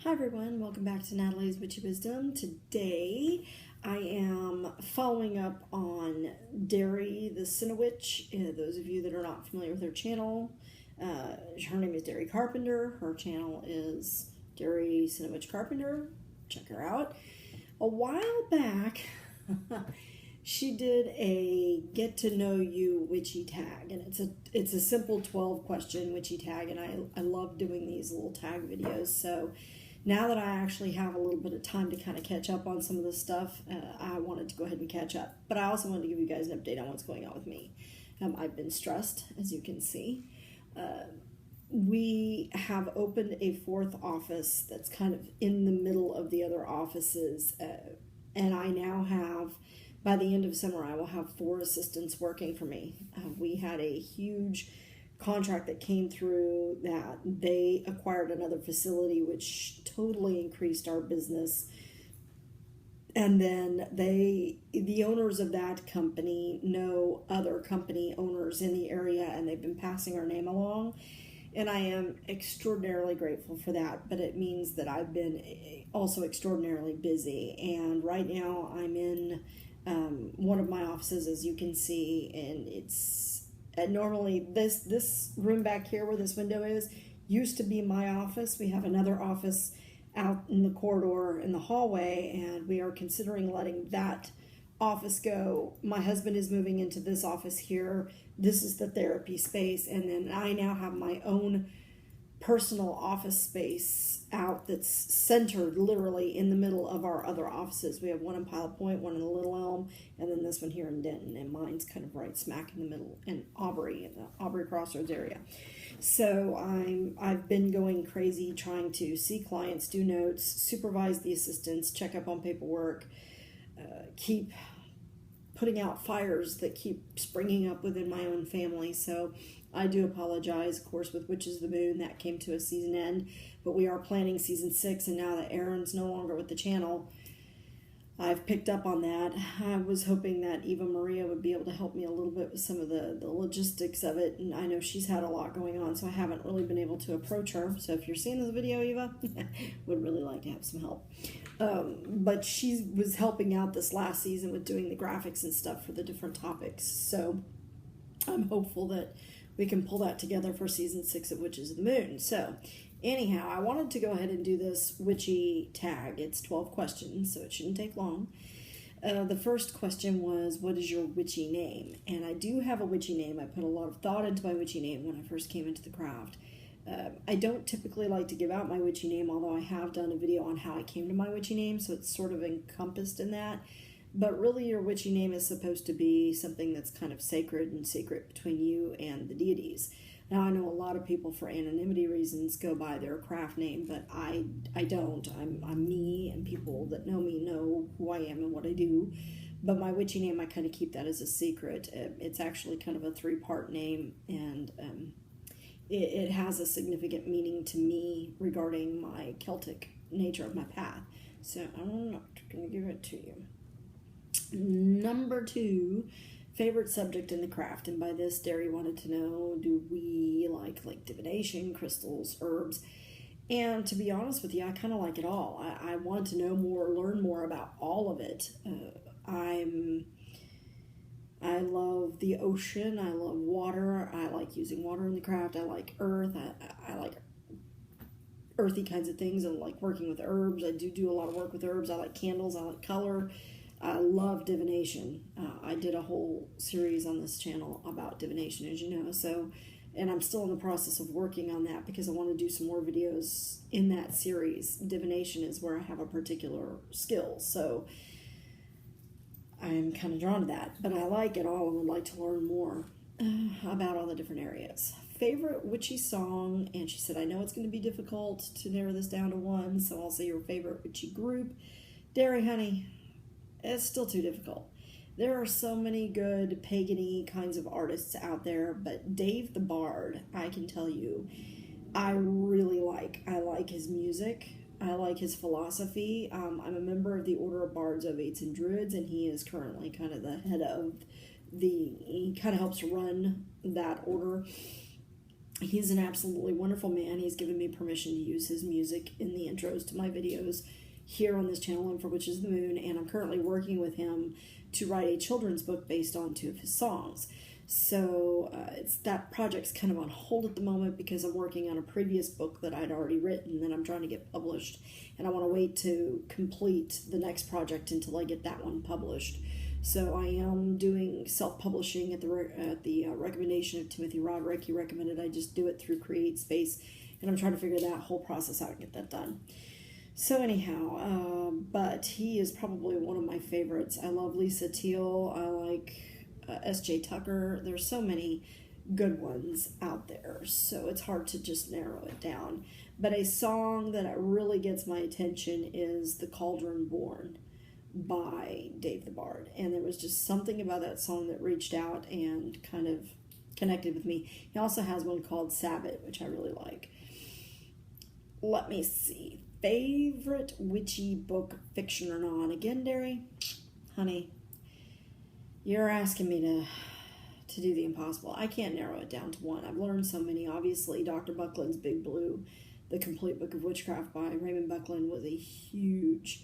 Hi everyone, welcome back to Natalie's Witchy Wisdom. Today I am following up on Derry the Cinnawitch. Those of you that are not familiar with her channel, her name is Derry Carpenter. Her channel is Derry Cinnawitch Carpenter. Check her out. A while back, she did a get to know you witchy tag, and it's a simple 12 question witchy tag, and I love doing these little tag videos. So now that I actually have a little bit of time to kind of catch up on some of this stuff, I wanted to go ahead and catch up. But I also wanted to give you guys an update on what's going on with me. I've been stressed, as you can see. We have opened a fourth office that's kind of in the middle of the other offices, and I now have, by the end of summer, I will have 4 assistants working for me. We had a huge contract that came through that they acquired another facility, which totally increased our business. And then the owners of that company know other company owners in the area, and they've been passing our name along. And I am extraordinarily grateful for that, but it means that I've been also extraordinarily busy. And right now I'm in one of my offices, as you can see, and it's normally this room back here where this window is used to be my office. We have another office out in the corridor in the hallway, and we are considering letting that office go. My husband is moving into this office here. This is the therapy space, and then I now have my own personal office space out that's centered literally in the middle of our other offices. We have one in Pilot Point, one in the Little Elm, and then this one here in Denton, and mine's kind of right smack in the middle in Aubrey, in the Aubrey Crossroads area. So I've been going crazy trying to see clients, do notes, supervise the assistants, check up on paperwork, keep putting out fires that keep springing up within my own family. So I do apologize, of course, with Witches of the Moon. That came to a season end, but we are planning season 6, and now that Aaron's no longer with the channel, I've picked up on that. I was hoping that Eva Maria would be able to help me a little bit with some of the logistics of it, and I know she's had a lot going on, so I haven't really been able to approach her. So if you're seeing this video, Eva, would really like to have some help. But she was helping out this last season with doing the graphics and stuff for the different topics, so I'm hopeful that we can pull that together for season 6 of Witches of the Moon. So anyhow, I wanted to go ahead and do this witchy tag. It's 12 questions, so it shouldn't take long. The first question was, what is your witchy name? And I do have a witchy name. I put a lot of thought into my witchy name when I first came into the craft. I don't typically like to give out my witchy name, although I have done a video on how I came to my witchy name, so it's sort of encompassed in that. But really, your witchy name is supposed to be something that's kind of sacred and secret between you and the deities. Now, I know a lot of people, for anonymity reasons, go by their craft name, but I don't. I'm me, and people that know me know who I am and what I do. But my witchy name, I kind of keep that as a secret. It's actually kind of a 3-part name, and it has a significant meaning to me regarding my Celtic nature of my path. So I'm not going to give it to you. Number 2, favorite subject in the craft. And by this, Derry wanted to know, do we like divination, crystals, herbs? And to be honest with you, I kind of like it all. I want to know more, learn more about all of it. I love the ocean. I love water. I like using water in the craft. I like earth. I like earthy kinds of things. I like working with herbs. I do a lot of work with herbs. I like candles. I like color. I love divination. I did a whole series on this channel about divination, as you know. So, and I'm still in the process of working on that because I want to do some more videos in that series. Divination is where I have a particular skill. So I'm kind of drawn to that. But I like it all and would like to learn more about all the different areas. Favorite witchy song, and she said, I know it's going to be difficult to narrow this down to one, so I'll say your favorite witchy group. Derry, honey, it's still too difficult. There are so many good pagan-y kinds of artists out there, but Dave the Bard, I can tell you, I really like. I like his music. I like his philosophy. I'm a member of the Order of Bards, Ovates, and Druids, and he is currently kind of the head of he kind of helps run that order. He's an absolutely wonderful man. He's given me permission to use his music in the intros to my videos here on this channel and for Witches of the Moon, and I'm currently working with him to write a children's book based on 2 of his songs. So that project's kind of on hold at the moment because I'm working on a previous book that I'd already written that I'm trying to get published, and I want to wait to complete the next project until I get that one published. So I am doing self-publishing at the recommendation of Timothy Roderick. He recommended I just do it through CreateSpace, and I'm trying to figure that whole process out and get that done. So anyhow, but he is probably one of my favorites. I love Lisa Teal. I like S.J. Tucker. There's so many good ones out there, so it's hard to just narrow it down. But a song that really gets my attention is The Cauldron Born by Dave the Bard, and there was just something about that song that reached out and kind of connected with me. He also has one called Sabbath, which I really like. Let me see. Favorite witchy book, fiction or non? Again, Derry, honey, you're asking me to do the impossible. I can't narrow it down to one. I've learned so many. Obviously, Dr. Buckland's Big Blue, The Complete Book of Witchcraft by Raymond Buckland, was a huge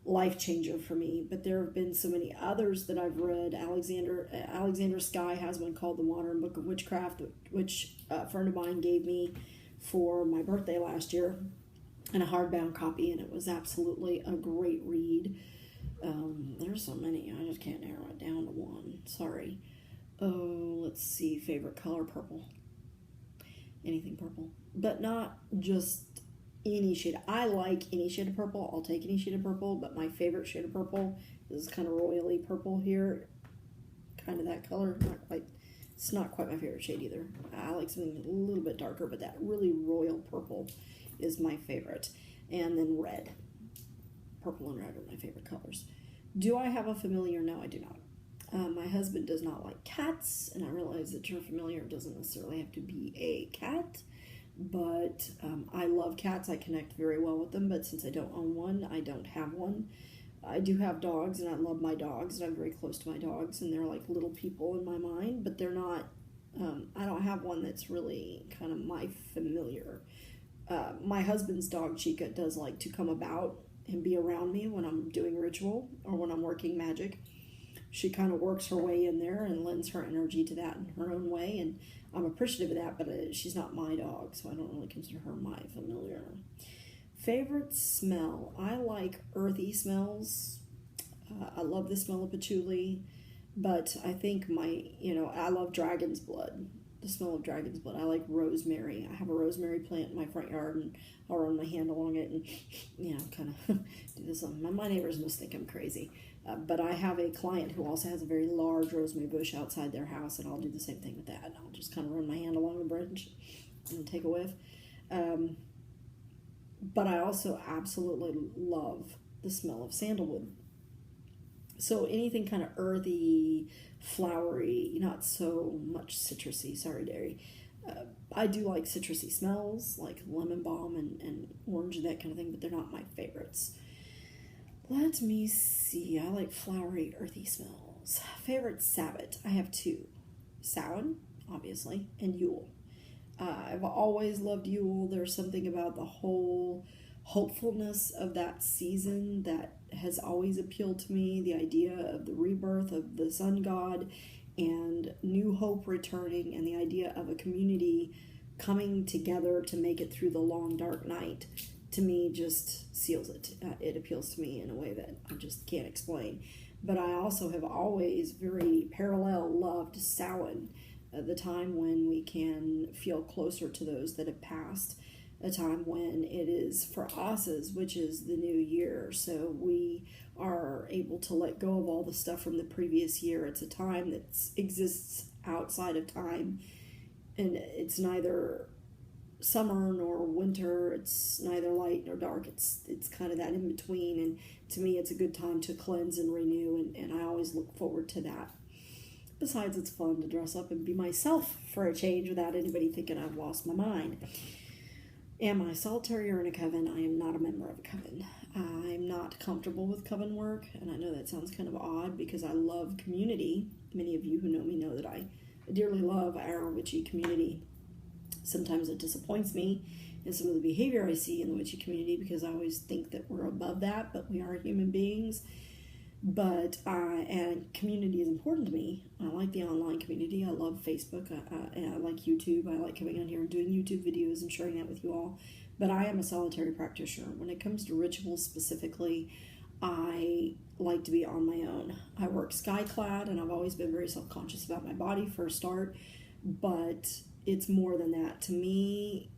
life changer for me, but there have been so many others that I've read. Alexander Skye has one called The Modern Book of Witchcraft, which a friend of mine gave me for my birthday last year, and a hardbound copy, and it was absolutely a great read. There's so many, I just can't narrow it down to one. Sorry. Oh, let's see. Favorite color, purple. Anything purple, but not just any shade. I like any shade of purple. I'll take any shade of purple, but my favorite shade of purple is kind of royally purple here. Kind of that color. It's not quite my favorite shade either. I like something a little bit darker, but that really royal purple is my favorite. And then red. Purple and red are my favorite colors. Do I have a familiar? No, I do not. My husband does not like cats, and I realize that your familiar doesn't necessarily have to be a cat. But I love cats. I connect very well with them, but since I don't own one, I don't have one. I do have dogs, and I love my dogs, and I'm very close to my dogs, and they're like little people in my mind, but they're not, I don't have one that's really kind of my familiar. My husband's dog, Chica, does like to come about and be around me when I'm doing ritual or when I'm working magic. She kind of works her way in there and lends her energy to that in her own way, and I'm appreciative of that, but she's not my dog, so I don't really consider her my familiar. Favorite smell? I like earthy smells. I love the smell of patchouli, but I think I love dragon's blood, the smell of dragon's blood. I like rosemary. I have a rosemary plant in my front yard, and I'll run my hand along it and, kind of do this. My neighbors must think I'm crazy. But I have a client who also has a very large rosemary bush outside their house, and I'll do the same thing with that. And I'll just kind of run my hand along the branch and take a whiff. But I also absolutely love the smell of sandalwood. So anything kind of earthy, flowery, not so much citrusy. Sorry, Derry. I do like citrusy smells, like lemon balm and orange and that kind of thing, but they're not my favorites. Let me see. I like flowery, earthy smells. Favorite Sabbath? I have 2. Samhain, obviously, and Yule. I've always loved Yule. There's something about the whole hopefulness of that season that has always appealed to me. The idea of the rebirth of the sun god and new hope returning, and the idea of a community coming together to make it through the long dark night, to me just seals it. It appeals to me in a way that I just can't explain. But I also have always very parallel loved Samhain, the time when we can feel closer to those that have passed, a time when it is for us as witches the new year, so we are able to let go of all the stuff from the previous year. It's a time that exists outside of time, and it's neither summer nor winter, it's neither light nor dark, it's kind of that in between, and to me it's a good time to cleanse and renew, and I always look forward to that. Besides, it's fun to dress up and be myself for a change without anybody thinking I've lost my mind. Am I solitary or in a coven? I am not a member of a coven. I'm not comfortable with coven work, and I know that sounds kind of odd because I love community. Many of you who know me know that I dearly love our witchy community. Sometimes it disappoints me in some of the behavior I see in the witchy community, because I always think that we're above that, but we are human beings. But and community is important to me. I like the online community. I love Facebook. I like YouTube. I like coming on here and doing YouTube videos and sharing that with you all. But I am a solitary practitioner. When it comes to rituals specifically, I like to be on my own. I work skyclad, and I've always been very self-conscious about my body for a start. But it's more than that. To me,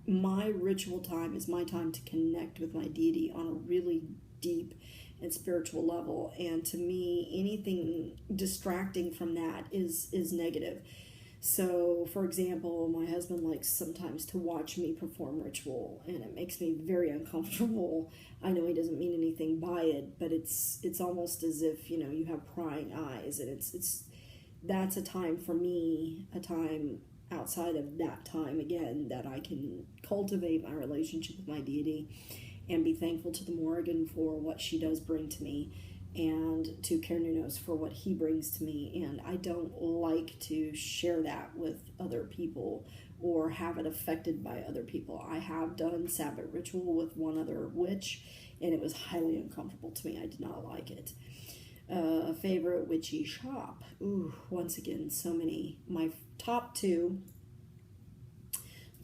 my ritual time is my time to connect with my deity on a really deep and spiritual level. And to me, anything distracting from that is negative. So, for example, my husband likes sometimes to watch me perform ritual, and it makes me very uncomfortable. I know he doesn't mean anything by it, but it's almost as if, you know, you have prying eyes, and that's a time for me, a time outside of that time, again, that I can cultivate my relationship with my deity and be thankful to the Morrigan for what she does bring to me, and to Kernunos for what he brings to me. And I don't like to share that with other people or have it affected by other people. I have done Sabbath ritual with one other witch, and it was highly uncomfortable to me. I did not like it. A favorite witchy shop. Ooh, once again, so many. My top two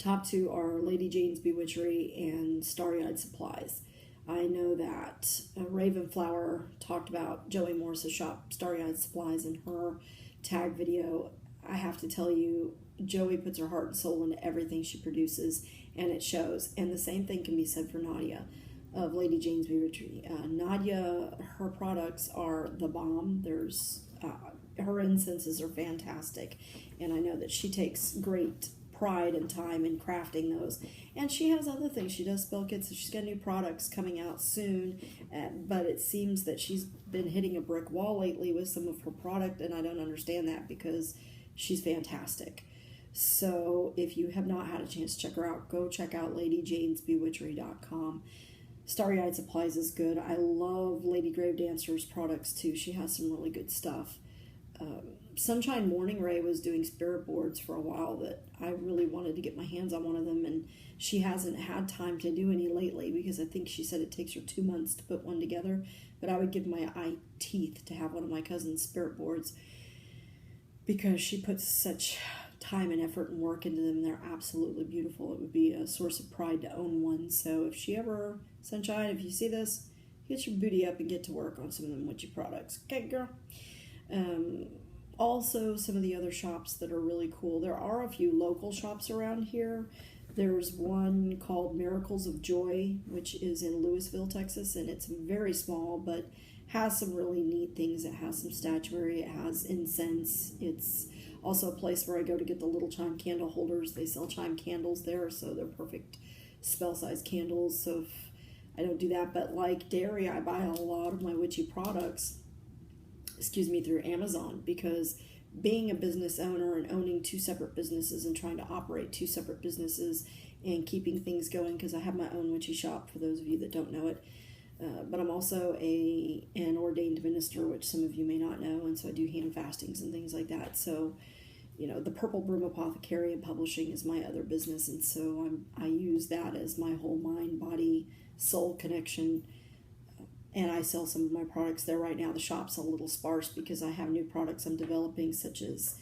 are Lady Jane's Bewitchery and Starry-Eyed Supplies. I know that Ravenflower talked about Joey Morris's shop, Starry-Eyed Supplies, in her tag video. I have to tell you, Joey puts her heart and soul into everything she produces, and it shows. And the same thing can be said for Nadia of Lady Jane's Bewitchery. Nadia, her products are the bomb. Her incenses are fantastic, and I know that she takes great pride and time in crafting those. And she has other things. She does spell kits, so she's got new products coming out soon, but it seems that she's been hitting a brick wall lately with some of her product, and I don't understand that, because she's fantastic. So if you have not had a chance to check her out, go check out LadyJanesBewitchery.com. Starry-Eyed Supplies is good. I love Lady Grave Dancer's products too. She has some really good stuff. Sunshine Morning Ray was doing spirit boards for a while that I really wanted to get my hands on one of them, and she hasn't had time to do any lately, because I think she said it takes her 2 months to put one together. But I would give my eye teeth to have one of my cousin's spirit boards, because she puts such time and effort and work into them. They're absolutely beautiful. It would be a source of pride to own one. So if she ever, Sunshine, if you see this, get your booty up and get to work on some of them witchy products. Okay, girl? Also, some of the other shops that are really cool. There are a few local shops around here. There's one called Miracles of Joy, which is in Louisville, Texas, and it's very small, but has some really neat things. It has some statuary, it has incense. It's also a place where I go to get the little chime candle holders. They sell chime candles there, so they're perfect spell-sized candles. So if I don't do that, but like Dairy, I buy a lot of my witchy products, through Amazon, because being a business owner and owning two separate businesses and trying to operate two separate businesses and keeping things going, because I have my own witchy shop, for those of you that don't know it. But I'm also an ordained minister, which some of you may not know, and so I do hand fastings and things like that. So, you know, the Purple Broom Apothecary and Publishing is my other business, and so I use that as my whole mind, body, soul connection. And I sell some of my products there right now. The shop's a little sparse because I have new products I'm developing, such as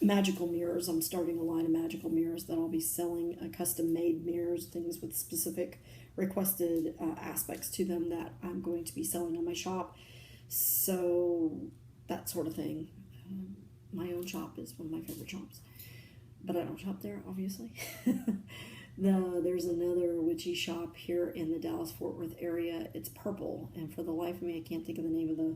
magical mirrors. I'm starting a line of magical mirrors that I'll be selling, custom-made mirrors, things with specific requested aspects to them that I'm going to be selling on my shop. So that sort of thing. My own shop is one of my favorite shops, but I don't shop there, obviously. There's another witchy shop here in the Dallas-Fort Worth area. It's purple, and for the life of me, I can't think of the name of the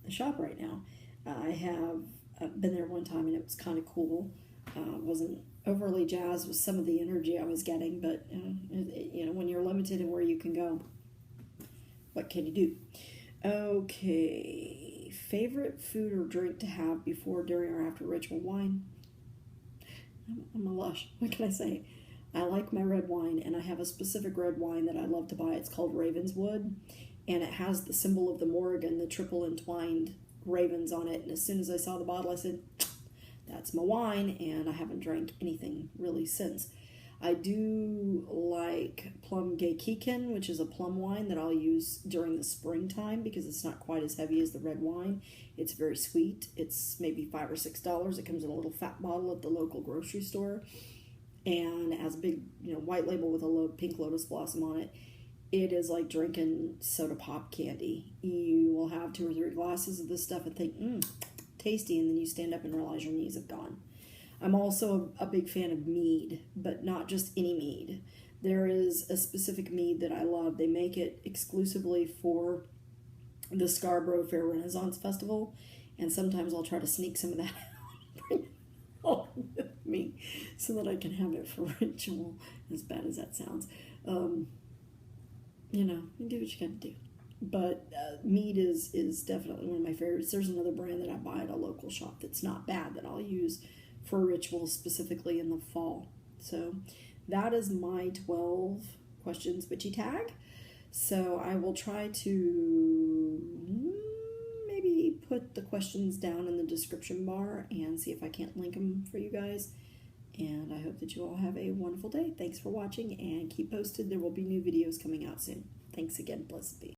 shop right now. I have been there one time, and it was kind of cool. Wasn't overly jazzed with some of the energy I was getting, but you know, when you're limited in where you can go, what can you do? Okay, favorite food or drink to have before, during, or after ritual? Wine. I'm a lush. What can I say? I like my red wine, and I have a specific red wine that I love to buy. It's called Ravenswood, and it has the symbol of the Morrigan, the triple entwined ravens on it. And as soon as I saw the bottle, I said, that's my wine, and I haven't drank anything really since. I do like Plum Gaykiken, which is a plum wine that I'll use during the springtime because it's not quite as heavy as the red wine. It's very sweet. It's maybe $5 or $6. It comes in a little fat bottle at the local grocery store, and has a big, white label with a pink lotus blossom on it. It is like drinking soda pop candy. You will have 2 or 3 glasses of this stuff and think, tasty, and then you stand up and realize your knees have gone. I'm also a big fan of mead, but not just any mead. There is a specific mead that I love. They make it exclusively for the Scarborough Fair Renaissance Festival, and sometimes I'll try to sneak some of that out and bring it home with me so that I can have it for ritual, as bad as that sounds. You do what you gotta do. But mead is definitely one of my favorites. There's another brand that I buy at a local shop that's not bad that I'll use for rituals, specifically in the fall. So that is my 12 questions witchy tag. So I will try to maybe put the questions down in the description bar and see if I can't link them for you guys. And I hope that you all have a wonderful day. Thanks for watching, and keep posted. There will be new videos coming out soon. Thanks again. Blessed be.